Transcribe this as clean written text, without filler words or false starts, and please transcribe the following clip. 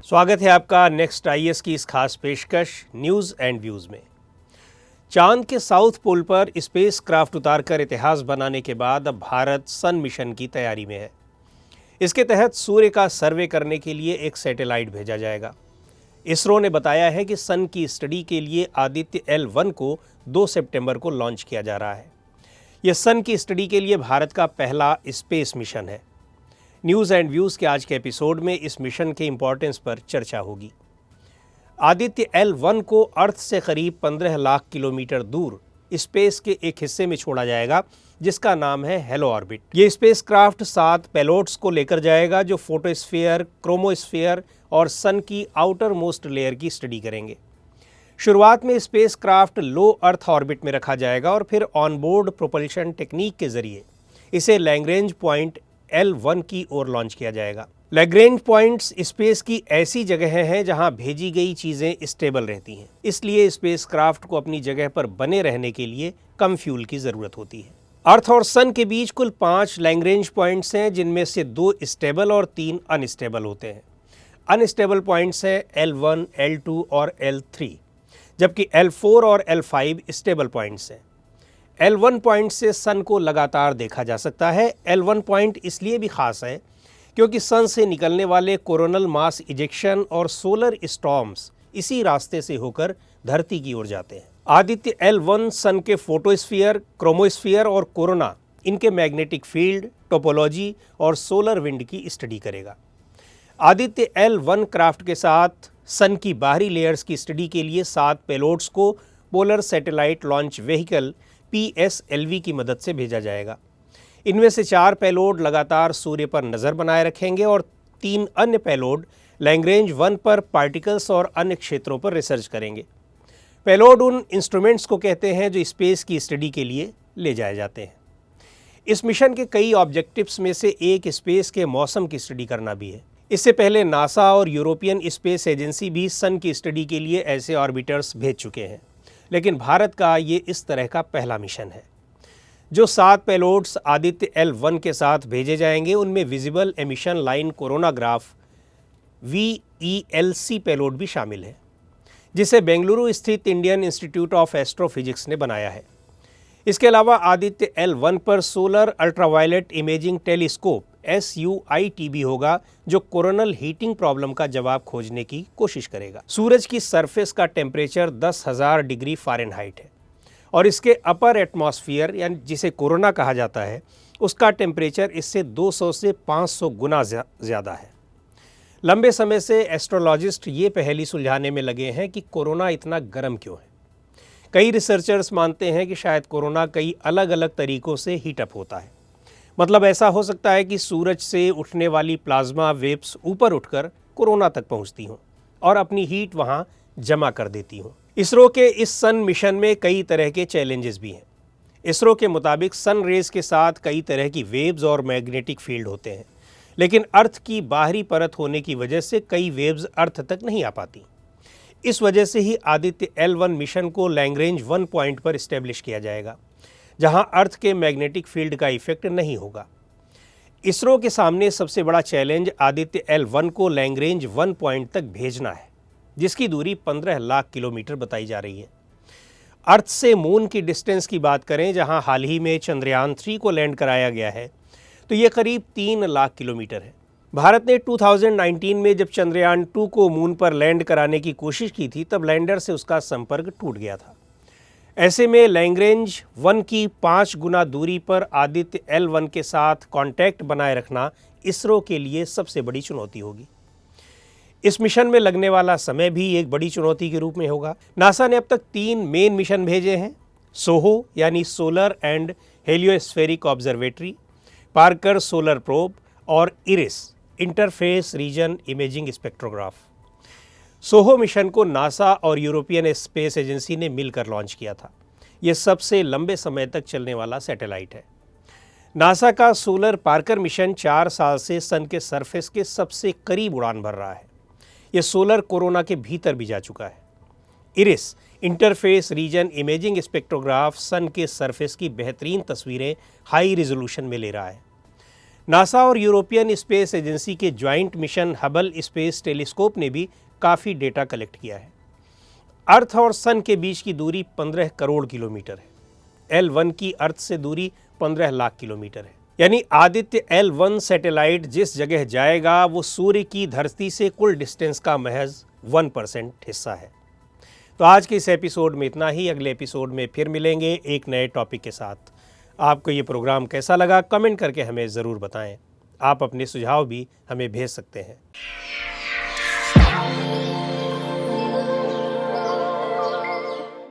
स्वागत है आपका नेक्स्ट आईएएस की इस खास पेशकश न्यूज़ एंड व्यूज़ में। चांद के साउथ पोल पर स्पेस क्राफ्ट उतारकर इतिहास बनाने के बाद अब भारत सन मिशन की तैयारी में है। इसके तहत सूर्य का सर्वे करने के लिए एक सैटेलाइट भेजा जाएगा। इसरो ने बताया है कि सन की स्टडी के लिए आदित्य L1 को 2 सितंबर को लॉन्च किया जा रहा है। यह सन की स्टडी के लिए भारत का पहला स्पेस मिशन है। न्यूज़ एंड व्यूज़ के आज के एपिसोड में इस मिशन के इम्पोर्टेंस पर चर्चा होगी। आदित्य L1 को अर्थ से करीब 15 लाख किलोमीटर दूर स्पेस के एक हिस्से में छोड़ा जाएगा जिसका नाम है हेलो ऑर्बिट। ये स्पेसक्राफ्ट 7 पेलोड्स को लेकर जाएगा जो फोटोस्फीयर, क्रोमोस्फीयर और सन की आउटर मोस्ट लेयर की स्टडी करेंगे। शुरुआत में स्पेसक्राफ्ट लो अर्थ ऑर्बिट में रखा जाएगा और फिर ऑनबोर्ड प्रोपल्शन टेक्निक के जरिए इसे लैग्रेंज पॉइंट L1 की ओर लॉन्च किया जाएगा। लैग्रेंज पॉइंट्स स्पेस की ऐसी जगह हैं जहां भेजी गई चीज़ें स्टेबल रहती हैं, इसलिए स्पेसक्राफ्ट को अपनी जगह पर बने रहने के लिए कम फ्यूल की ज़रूरत होती है। अर्थ और सन के बीच कुल 5 लैग्रेंज पॉइंट्स हैं जिनमें से 2 स्टेबल और 3 अनस्टेबल होते हैं। अनस्टेबल पॉइंट्स हैं L1, L2 और L3, जबकि L4 और L5 स्टेबल पॉइंट्स हैं। L1 पॉइंट से सन को लगातार देखा जा सकता है। L1 पॉइंट इसलिए भी खास है क्योंकि सन से निकलने वाले कोरोनल मास इजेक्शन और सोलर स्टॉर्म्स इसी रास्ते से होकर धरती की ओर जाते हैं। आदित्य L1 सन के फोटोस्फीयर, क्रोमोस्फीयर और कोरोना इनके मैग्नेटिक फील्ड, टोपोलॉजी और सोलर विंड की स्टडी करेगा। आदित्य L1 क्राफ्ट के साथ सन की बाहरी लेयर्स की स्टडी के लिए 7 पेलोड्स को polar satellite launch vehicle PSLV की मदद से भेजा जाएगा। इनमें से 4 पेलोड लगातार सूर्य पर नज़र बनाए रखेंगे और 3 अन्य पेलोड लैग्रेंज 1 पर पार्टिकल्स और अन्य क्षेत्रों पर रिसर्च करेंगे। पेलोड उन इंस्ट्रूमेंट्स को कहते हैं जो स्पेस की स्टडी के लिए ले जाए जाते हैं। इस मिशन के कई ऑब्जेक्टिव्स में से एक स्पेस के मौसम की स्टडी करना भी है। इससे पहले नासा और यूरोपियन स्पेस एजेंसी भी सन की स्टडी के लिए ऐसे ऑर्बिटर्स भेज चुके हैं, लेकिन भारत का ये इस तरह का पहला मिशन है। जो 7 पेलोड्स आदित्य L1 के साथ भेजे जाएंगे उनमें visible emission line coronagraph VELC payload भी शामिल है, जिसे बेंगलुरु स्थित इंडियन इंस्टीट्यूट ऑफ एस्ट्रोफिजिक्स ने बनाया है। इसके अलावा आदित्य L1 पर solar ultraviolet imaging telescope SUIT भी होगा जो कोरोनल हीटिंग प्रॉब्लम का जवाब खोजने की कोशिश करेगा। सूरज की सरफेस का टेम्परेचर 10,000 डिग्री फ़ारेनहाइट है और इसके अपर एटमॉस्फेयर यानी जिसे कोरोना कहा जाता है उसका टेम्परेचर इससे 200 से 500 गुना ज़्यादा है। लंबे समय से एस्ट्रोलॉजिस्ट ये पहेली सुलझाने में लगे हैं कि कोरोना इतना गर्म क्यों है। कई रिसर्चर्स मानते हैं कि शायद कोरोना कई अलग अलग तरीक़ों से हीटअप होता है। मतलब ऐसा हो सकता है कि सूरज से उठने वाली प्लाज्मा वेव्स ऊपर उठकर कोरोना तक पहुंचती हों और अपनी हीट वहां जमा कर देती हों। इसरो के इस सन मिशन में कई तरह के चैलेंजेस भी हैं। इसरो के मुताबिक सन रेज के साथ कई तरह की वेव्स और मैग्नेटिक फील्ड होते हैं, लेकिन अर्थ की बाहरी परत होने की वजह से कई वेव्स अर्थ तक नहीं आ पाती। इस वजह से ही आदित्य L1 मिशन को लैग्रेंज 1 पॉइंट पर इस्टेब्लिश किया जाएगा जहां अर्थ के मैग्नेटिक फील्ड का इफेक्ट नहीं होगा। इसरो के सामने सबसे बड़ा चैलेंज आदित्य L1 को लैग्रेंज 1 पॉइंट तक भेजना है, जिसकी दूरी 15 लाख किलोमीटर बताई जा रही है। अर्थ से मून की डिस्टेंस की बात करें, जहां हाल ही में चंद्रयान 3 को लैंड कराया गया है, तो ये करीब 3 लाख किलोमीटर है। भारत ने 2019 में जब चंद्रयान 2 को मून पर लैंड कराने की कोशिश की थी तब लैंडर से उसका संपर्क टूट गया था। ऐसे में लैग्रेंज 1 की 5 गुना दूरी पर आदित्य L1 के साथ कांटेक्ट बनाए रखना इसरो के लिए सबसे बड़ी चुनौती होगी। इस मिशन में लगने वाला समय भी एक बड़ी चुनौती के रूप में होगा। नासा ने अब तक 3 मेन मिशन भेजे हैं, सोहो यानी solar and heliospheric observatory, Parker solar probe और IRIS interface region imaging spectrograph. SOHO mission को नासा और यूरोपियन स्पेस एजेंसी ने मिलकर लॉन्च किया था। ये सबसे लंबे समय तक चलने वाला सैटेलाइट है। नासा का सोलर पार्कर मिशन 4 साल से सन के सरफेस के सबसे करीब उड़ान भर रहा है। ये सोलर कोरोना के भीतर भी जा चुका है। IRIS interface region imaging spectrograph sun के सरफेस की बेहतरीन तस्वीरें हाई रिजोल्यूशन में ले रहा है। नासा और यूरोपियन स्पेस एजेंसी के joint mission Hubble space telescope ने भी काफ़ी डेटा कलेक्ट किया है। अर्थ और सन के बीच की दूरी 15 करोड़ किलोमीटर है। L1 की अर्थ से दूरी 15 लाख किलोमीटर है। यानी आदित्य L1 सैटेलाइट जिस जगह जाएगा वो सूर्य की धरती से कुल डिस्टेंस का महज 1% हिस्सा है। तो आज के इस एपिसोड में इतना ही। अगले एपिसोड में फिर मिलेंगे एक नए टॉपिक के साथ। आपको ये प्रोग्राम कैसा लगा कमेंट करके हमें ज़रूर बताएं। आप अपने सुझाव भी हमें भेज सकते हैं।